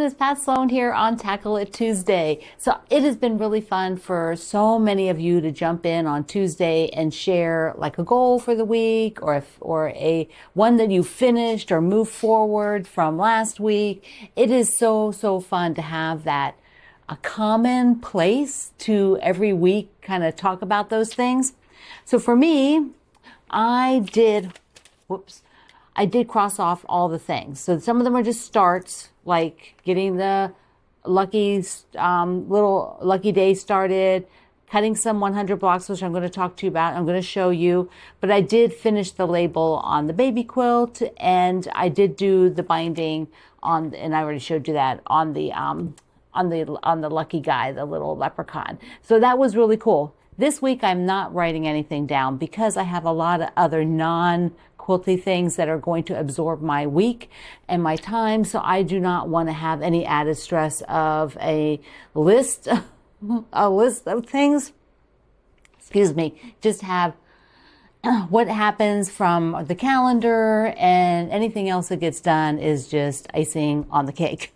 everyone, it's Pat Sloan here on Tackle It Tuesday. So it has been really fun for so many of you to jump in on Tuesday and share like a goal for the week or a one that you finished or moved forward from last week. It is so fun to have that a common place to every week kind of talk about those things. So for me, I did cross off all the things. So some of them are just starts, like getting the little lucky day started, cutting some 100 blocks, which I'm going to talk to you about. I'm going to show you. But I did finish the label on the baby quilt, and I did do the binding on, and I already showed you that on the lucky guy, the little leprechaun. So that was really cool. This week, I'm not writing anything down because I have a lot of other non-quilty things that are going to absorb my week and my time. So I do not want to have any added stress of a list of things. Excuse me. Just have what happens from the calendar, and anything else that gets done is just icing on the cake.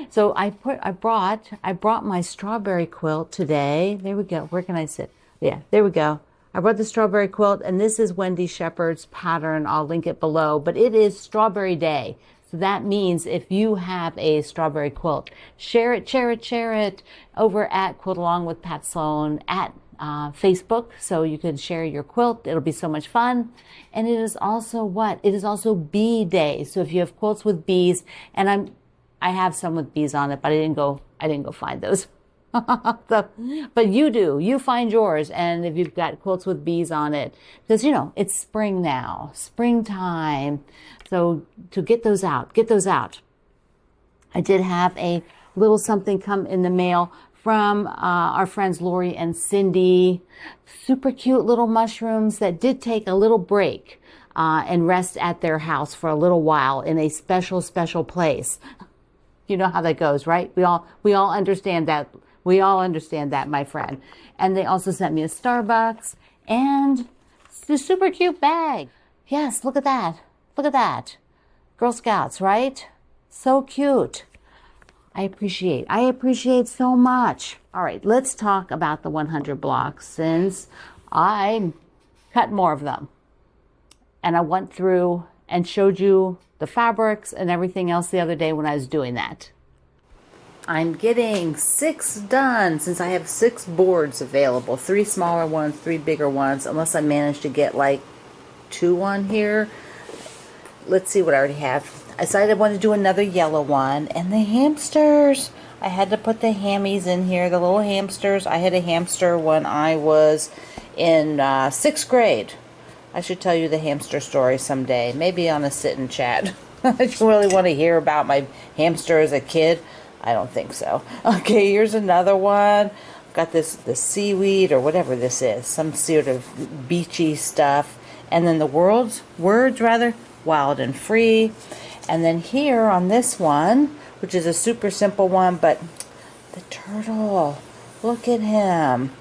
So I brought my strawberry quilt today. There we go. Where can I sit? Yeah, there we go. I brought the strawberry quilt, and this is Wendy Shepherd's pattern. I'll link it below, but it is Strawberry Day. So that means if you have a strawberry quilt, share it over at Quilt Along with Pat Sloan at Facebook, so you can share your quilt. It'll be so much fun. And it is also what? It is also Bee Day. So if you have quilts with bees, and I have some with bees on it, but I didn't go find those. But you do. You find yours, and if you've got quilts with bees on it, because it's spring now, springtime. So to get those out. I did have a little something come in the mail from our friends Lori and Cindy. Super cute little mushrooms that did take a little break and rest at their house for a little while in a special place. You know how that goes, right? We all understand that. We all understand that, my friend. And they also sent me a Starbucks and the super cute bag. Yes, look at that. Look at that. Girl Scouts, right? So cute. I appreciate so much. All right, let's talk about the 100 blocks, since I cut more of them. And I went through and showed you the fabrics and everything else the other day when I was doing that. I'm getting 6 done, since I have 6 boards available. 3 smaller ones, 3 bigger ones, unless I manage to get like 2 on here. Let's see what I already have. I decided I wanted to do another yellow one. And the hamsters. I had to put the hammies in here, the little hamsters. I had a hamster when I was in 6th grade. I should tell you the hamster story someday, maybe on a sit and chat. I don't really want to hear about my hamster as a kid. I don't think so. Okay, here's another one. I've got the seaweed or whatever this is, some sort of beachy stuff. And then the words, wild and free. And then here on this one, which is a super simple one, but the turtle, look at him.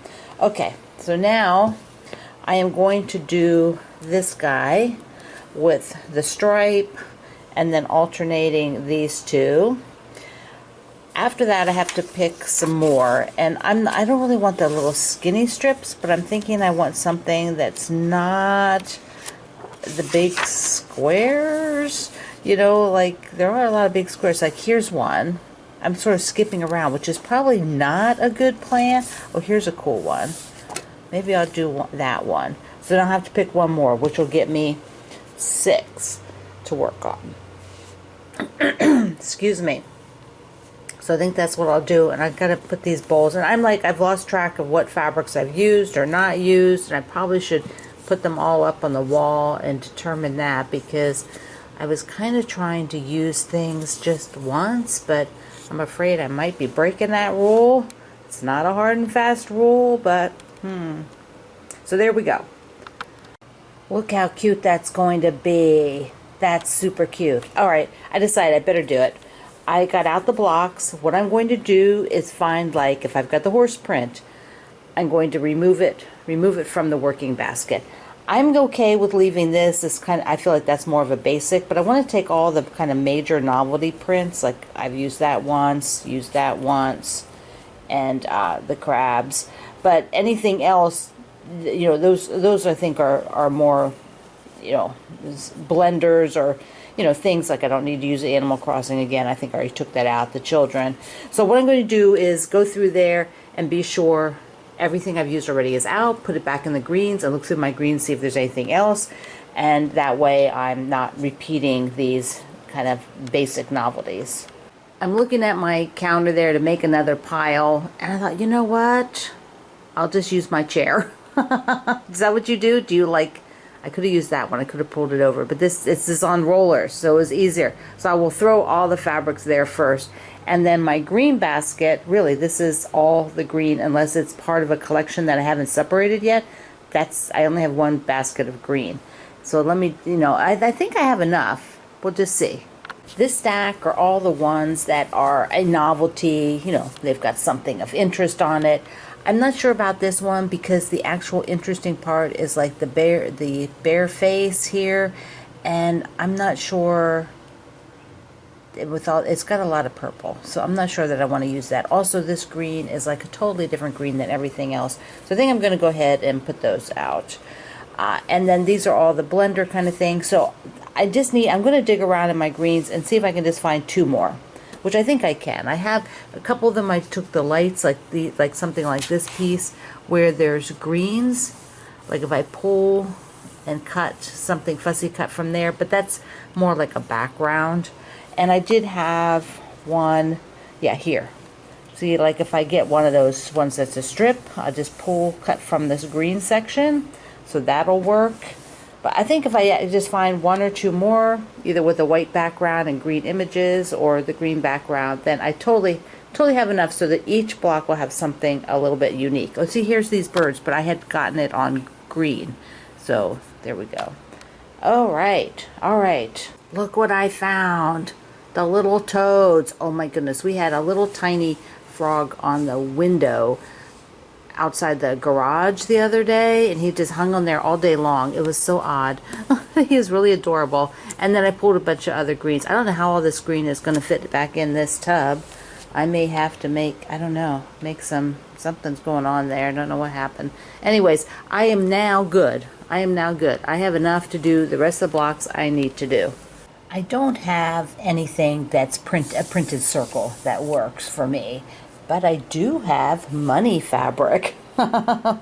Okay, so now I am going to do this guy with the stripe and then alternating these two. After that, I have to pick some more, and I don't really want the little skinny strips, but I'm thinking I want something that's not the big squares. Like there are a lot of big squares. Like here's one. I'm sort of skipping around, which is probably not a good plan. Oh, here's a cool one. Maybe I'll do that one. So then I'll have to pick one more, which will get me 6 to work on. Excuse me. So I think that's what I'll do. And I've got to put these bowls. And I've lost track of what fabrics I've used or not used. And I probably should put them all up on the wall and determine that, because I was kind of trying to use things just once, but I'm afraid I might be breaking that rule. It's not a hard and fast rule, but So there we go. Look how cute that's going to be. That's super cute. All right, I decided I better do it. I got out the blocks. What I'm going to do is find, like, if I've got the horse print, I'm going to remove it from the working basket. I'm okay with leaving this kind of, I feel like that's more of a basic, but I want to take all the kind of major novelty prints, like I've used that once, and the crabs. But anything else, you know, those I think are more, you know, blenders or, you know, things like I don't need to use Animal Crossing again. I think I already took that out, the children. So what I'm going to do is go through there and be sure everything I've used already is out, put it back in the greens, and look through my greens, see if there's anything else. And that way I'm not repeating these kind of basic novelties. I'm looking at my counter there to make another pile, and I thought, you know what? I'll just use my chair. Is that what you do? Do you like, I could have used that one. I could have pulled it over, but this is on rollers, so it was easier. So I will throw all the fabrics there first. And then my green basket, really, this is all the green, unless it's part of a collection that I haven't separated yet. I only have one basket of green. So let me, you know, I think I have enough. We'll just see. This stack are all the ones that are a novelty, you know, they've got something of interest on it. I'm not sure about this one because the actual interesting part is like the bear face here, and I'm not sure it's got a lot of purple, so I'm not sure that I want to use that. Also, this green is like a totally different green than everything else, so I think I'm going to go ahead and put those out. And then these are all the blender kind of thing, so I'm going to dig around in my greens and see if I can just find two more, which I think I can. I have a couple of them. I took the lights, like something like this piece where there's greens, like if I pull and cut something fussy cut from there, but that's more like a background. And I did have one, yeah, here. See, like if I get one of those ones that's a strip, I'll just cut from this green section, so that'll work. But I think if I just find one or two more, either with a white background and green images or the green background, then I totally have enough so that each block will have something a little bit unique. Oh, see, here's these birds, but I had gotten it on green. So there we go. All right. Look what I found. The little toads. Oh my goodness. We had a little tiny frog on the window outside the garage the other day, and he just hung on there all day long. It was so odd. He was really adorable. And then I pulled a bunch of other greens. I don't know how all this green is going to fit back in this tub. I may have to make something's going on there. I don't know what happened. Anyways, I am now good. I have enough to do the rest of the blocks I need to do. I don't have anything that's a printed circle that works for me, but I do have money fabric.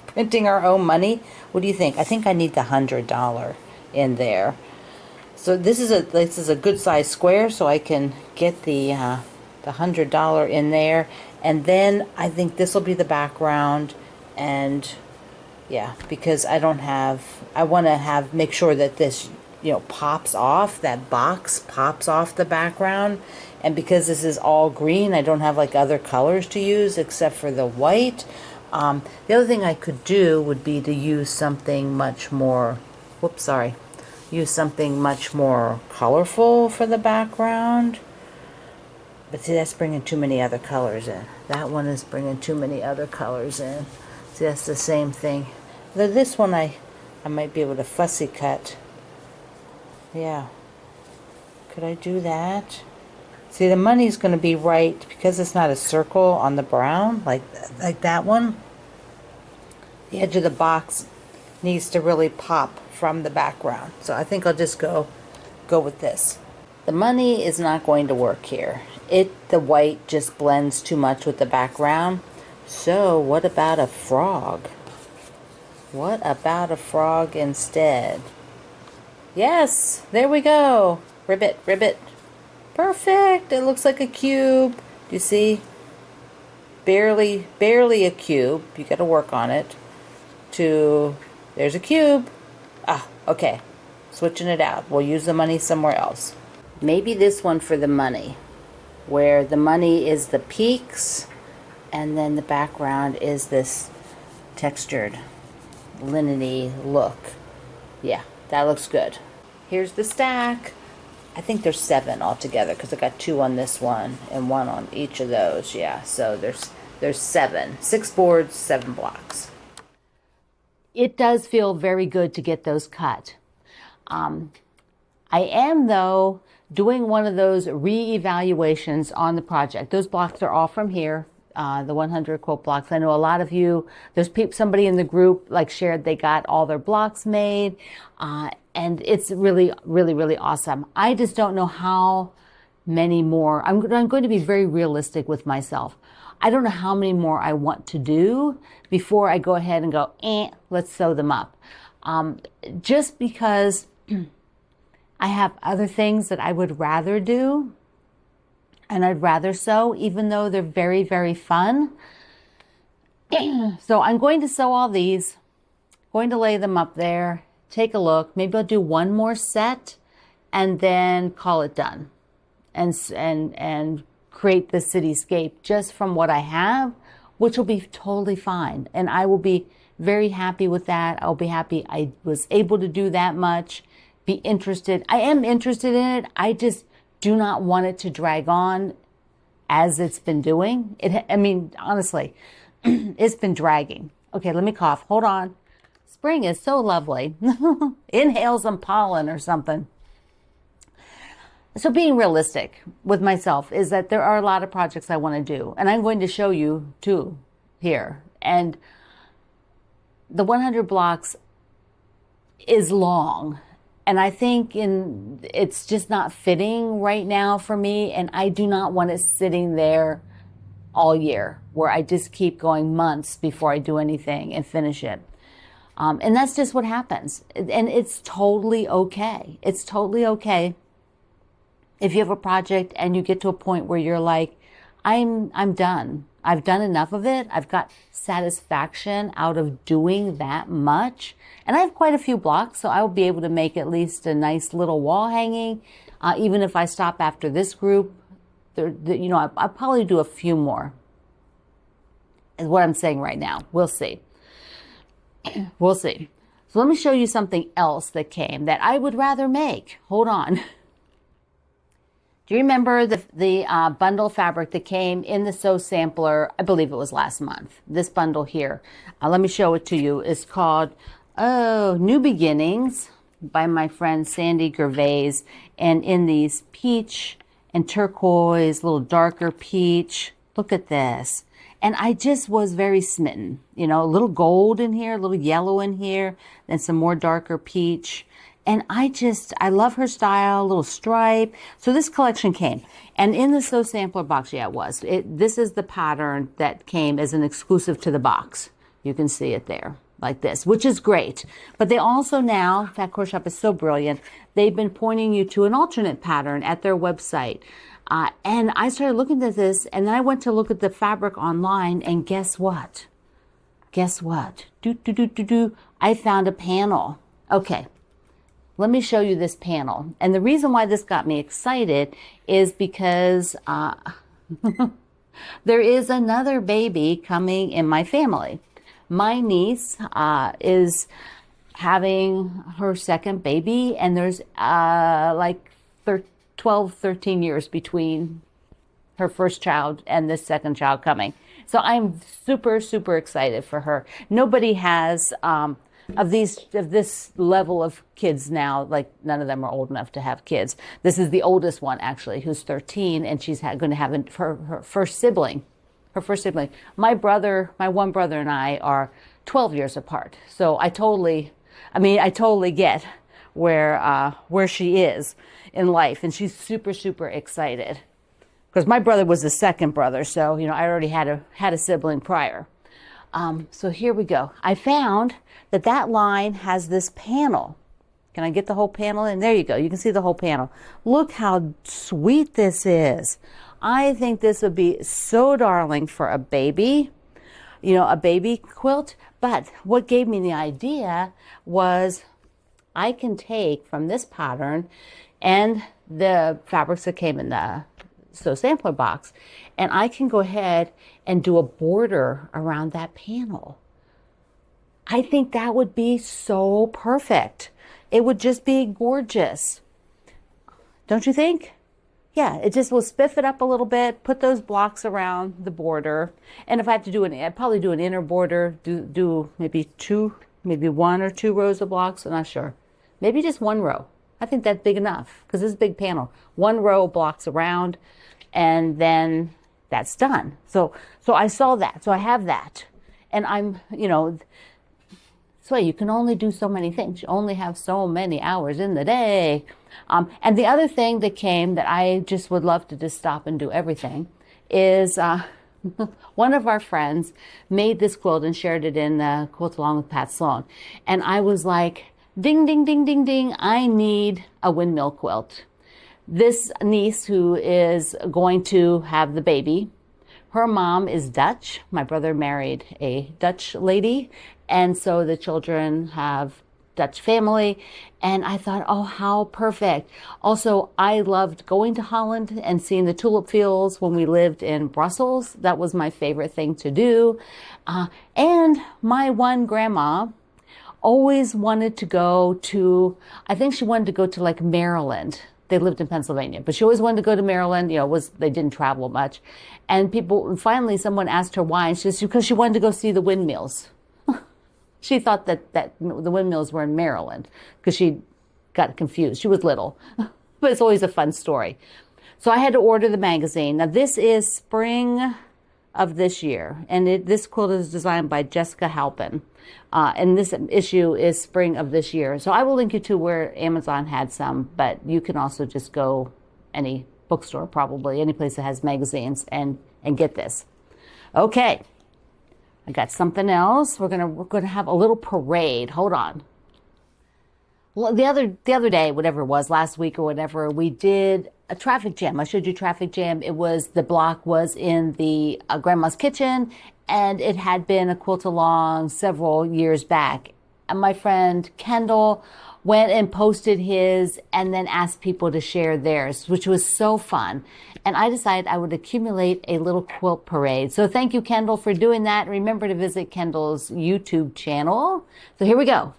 Printing our own money. What do you think? I think I need the $100 in there. So this is a good size square, so I can get the $100 in there, and then I think this will be the background. And yeah, because I want to make sure that this, you know, pops off, that box pops off the background. And because this is all green, I don't have like other colors to use except for the white. The other thing I could do would be to use something much more, use something much more colorful for the background. But see, that's bringing too many other colors in. That one is bringing too many other colors in. See, that's the same thing. This one I might be able to fussy cut. Yeah. Could I do that? See, the money's going to be right because it's not a circle on the brown like that one. The edge of the box needs to really pop from the background. So I think I'll just go with this. The money is not going to work here. The white just blends too much with the background. So what about a frog? What about a frog instead? Yes, there we go. Ribbit, ribbit. Perfect. It looks like a cube. Do you see? Barely a cube. You got to work on it. There's a cube. Ah, okay. Switching it out. We'll use the money somewhere else. Maybe this one for the money, where the money is the peaks, and then the background is this textured, linen-y look. Yeah, that looks good. Here's the stack. I think there's 7 altogether because I got 2 on this one and 1 on each of those. Yeah, so there's 7. 6 boards, 7 blocks. it does feel very good to get those cut. I am, though, doing one of those re-evaluations on the project. Those blocks are all from here, the 100 quilt blocks. I know a lot of you, there's somebody in the group like shared they got all their blocks made, and it's really, really, really awesome. I just don't know how many more. I'm going to be very realistic with myself. I don't know how many more I want to do before I go ahead and go, let's sew them up. Just because I have other things that I would rather do and I'd rather sew, even though they're very, very fun. So I'm going to sew all these, going to lay them up there, take a look. Maybe I'll do one more set and then call it done and create the cityscape just from what I have, which will be totally fine. And I will be very happy with that. I'll be happy I was able to do that much, be interested. I am interested in it. I just do not want it to drag on as it's been doing. I mean, honestly, it's been dragging. Okay, let me cough. Hold on. Spring is so lovely. Inhale some pollen or something. So being realistic with myself is that there are a lot of projects I want to do, and I'm going to show you too here. And the 100 blocks is long, and I think it's just not fitting right now for me, and I do not want it sitting there all year where I just keep going months before I do anything and finish it. And that's just what happens, and it's totally okay. It's totally okay if you have a project and you get to a point where you're like, I'm done. I've done enough of it. I've got satisfaction out of doing that much. And I have quite a few blocks, so I will be able to make at least a nice little wall hanging. Even if I stop after this group, I'll probably do a few more, is what I'm saying right now. We'll see. We'll see. So let me show you something else that came that I would rather make. Hold on. Do you remember the bundle fabric that came in the Sew Sampler? I believe it was last month. This bundle here. Let me show it to you. It's called New Beginnings by my friend Sandy Gervais. And in these peach and turquoise, little darker peach. Look at this. And I just was very smitten. You know, a little gold in here, a little yellow in here, then some more darker peach. And I love her style, a little stripe. So this collection came. And in the Sew Sampler box, yeah, it was. This is the pattern that came as an exclusive to the box. You can see it there, like this, which is great. But they also now, Fat Core Shop is so brilliant, they've been pointing you to an alternate pattern at their website. And I started looking at this, and then I went to look at the fabric online, and guess what? Guess what? I found a panel. Okay. Let me show you this panel. And the reason why this got me excited is because there is another baby coming in my family. My niece is having her second baby, and there's like 12, 13 years between her first child and this second child coming. So I'm super, super excited for her. Nobody has... of this level of kids now, like none of them are old enough to have kids. This is the oldest one, actually, who's 13, and she's going to have her first sibling. My one brother and I are 12 years apart. So I totally get where she is in life, and she's super, super excited. Because my brother was the second brother, so I already had a sibling prior. So here we go. I found that line has this panel. Can I get the whole panel in? There you go. You can see the whole panel. Look how sweet this is. I think this would be so darling for a baby, a baby quilt. But what gave me the idea was I can take from this pattern and the fabrics that came in the Sew Sampler box, and I can go ahead and do a border around that panel. I think that would be so perfect. It would just be gorgeous. Don't you think? Yeah, it just will spiff it up a little bit, put those blocks around the border. And if I have to do I'd probably do an inner border, do maybe two maybe 1 or 2 rows of blocks. I'm not sure. Maybe just 1 row. I think that's big enough because it's a big panel. 1 row blocks around, and then that's done. So I saw that. So I have that, and I'm, so you can only do so many things. You only have so many hours in the day. And the other thing that came that I just would love to just stop and do everything is one of our friends made this quilt and shared it in the Quilt Along with Pat Sloan. And I was like, ding, ding, ding, ding, ding, I need a windmill quilt. This niece who is going to have the baby, her mom is Dutch. My brother married a Dutch lady. And so the children have Dutch family. And I thought, oh, how perfect. Also, I loved going to Holland and seeing the tulip fields when we lived in Brussels. That was my favorite thing to do. And my one grandma always wanted to go to, I think she wanted to go to like Maryland. They lived in Pennsylvania, but she always wanted to go to Maryland. They didn't travel much. And finally someone asked her why, and she said, because she wanted to go see the windmills. She thought that the windmills were in Maryland because she got confused. She was little, but it's always a fun story. So I had to order the magazine. Now this is spring of this year, and this quilt is designed by Jessica Halpin. And this issue is spring of this year. So I will link you to where Amazon had some, but you can also just go any bookstore, probably any place that has magazines, and get this. Okay. I got something else. We're gonna have a little parade. Hold on. Well, the other day, whatever it was, last week or whatever, we did a traffic jam. I showed you traffic jam. The block was in the grandma's kitchen, and it had been a quilt along several years back. And my friend Kendall went and posted his and then asked people to share theirs, which was so fun. And I decided I would accumulate a little quilt parade. So thank you, Kendall, for doing that. Remember to visit Kendall's YouTube channel. So here we go.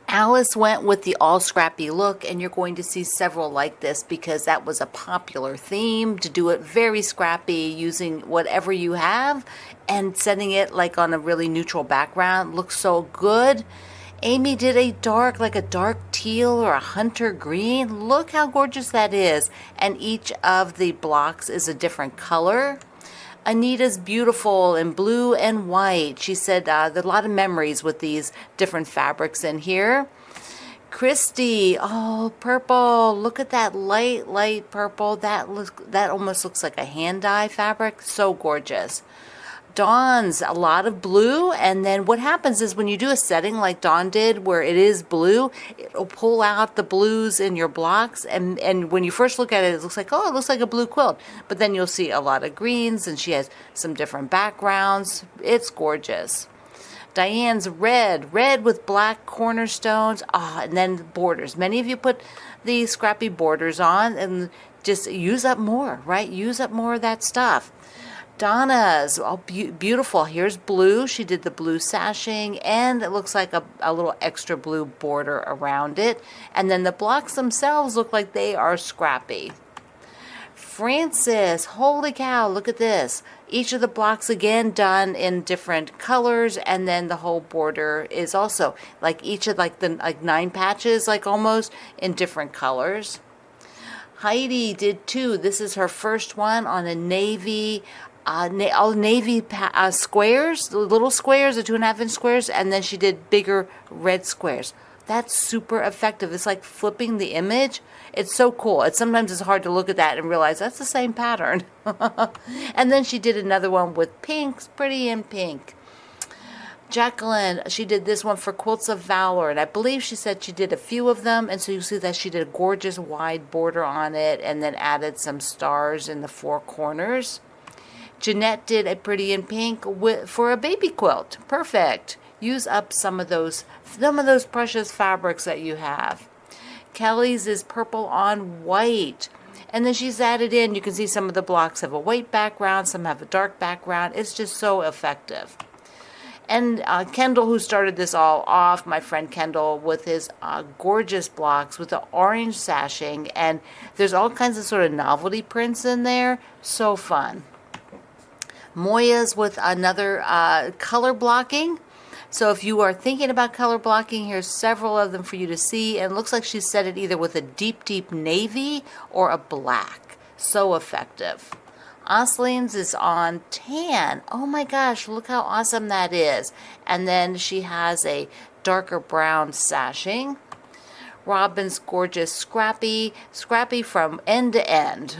Alice went with the all scrappy look, and you're going to see several like this because that was a popular theme, to do it very scrappy using whatever you have and setting it like on a really neutral background. Looks so good. Amy did a dark teal or a hunter green. Look how gorgeous that is. And each of the blocks is a different color. Anita's beautiful in blue and white. She said there's a lot of memories with these different fabrics in here. Christy, oh, purple. Look at that light purple. That almost looks like a hand dye fabric. So gorgeous. Dawn's a lot of blue, and then what happens is when you do a setting like Dawn did where it is blue, it'll pull out the blues in your blocks, and when you first look at it, it looks like, oh, it looks like a blue quilt, but then you'll see a lot of greens, and she has some different backgrounds. It's gorgeous. Diane's red with black cornerstones, and then borders. Many of you put the scrappy borders on, and just use up more, right? Use up more of that stuff. Donna's, beautiful. Here's blue. She did the blue sashing, and it looks like a little extra blue border around it. And then the blocks themselves look like they are scrappy. Francis, holy cow, look at this. Each of the blocks again done in different colors, and then the whole border is also like each of the 9 patches, like almost in different colors. Heidi did 2. This is her first one on a navy. Navy squares, the little squares, the 2.5-inch squares, and then she did bigger red squares. That's super effective. It's like flipping the image. It's so cool. Sometimes it's hard to look at that and realize that's the same pattern. And then she did another one with pinks, pretty in pink. Jacqueline, she did this one for Quilts of Valor, and I believe she said she did a few of them, and so you see that she did a gorgeous wide border on it and then added some stars in the 4 corners. Jeanette did a pretty in pink for a baby quilt. Perfect. Use up some of those precious fabrics that you have. Kelly's is purple on white. And then she's added in, you can see some of the blocks have a white background, some have a dark background. It's just so effective. And Kendall, who started this all off, my friend Kendall, with his gorgeous blocks with the orange sashing. And there's all kinds of sort of novelty prints in there. So fun. Moya's with another color blocking. So if you are thinking about color blocking, here's several of them for you to see. And it looks like she said it either with a deep, deep navy or a black. So effective. Oslene's is on tan. Oh my gosh, look how awesome that is. And then she has a darker brown sashing. Robin's gorgeous Scrappy from end to end.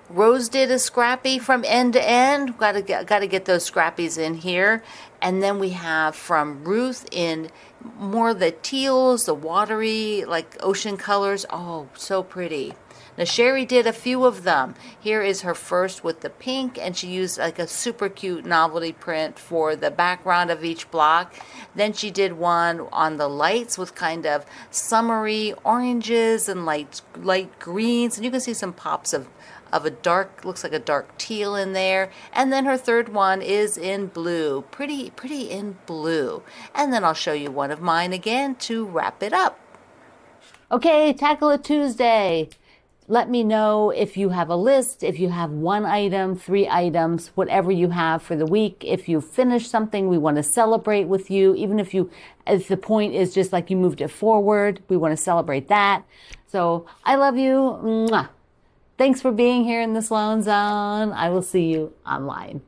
Rose did a Scrappy from end to end. Gotta get those Scrappies in here. And then we have from Ruth in more the teals, the watery, like ocean colors. Oh, so pretty. Now Sherry did a few of them. Here is her first with the pink, and she used like a super cute novelty print for the background of each block. Then she did one on the lights with kind of summery oranges and light greens, and you can see some pops of a dark, looks like a dark teal in there. And then her third one is in blue, pretty in blue. And then I'll show you one of mine again to wrap it up. Okay, Tackle It Tuesday. Let me know if you have a list, if you have 1 item, 3 items, whatever you have for the week. If you finish something, we want to celebrate with you. Even if the point is just like you moved it forward, we want to celebrate that. So I love you. Mwah. Thanks for being here in the Sloan Zone. I will see you online.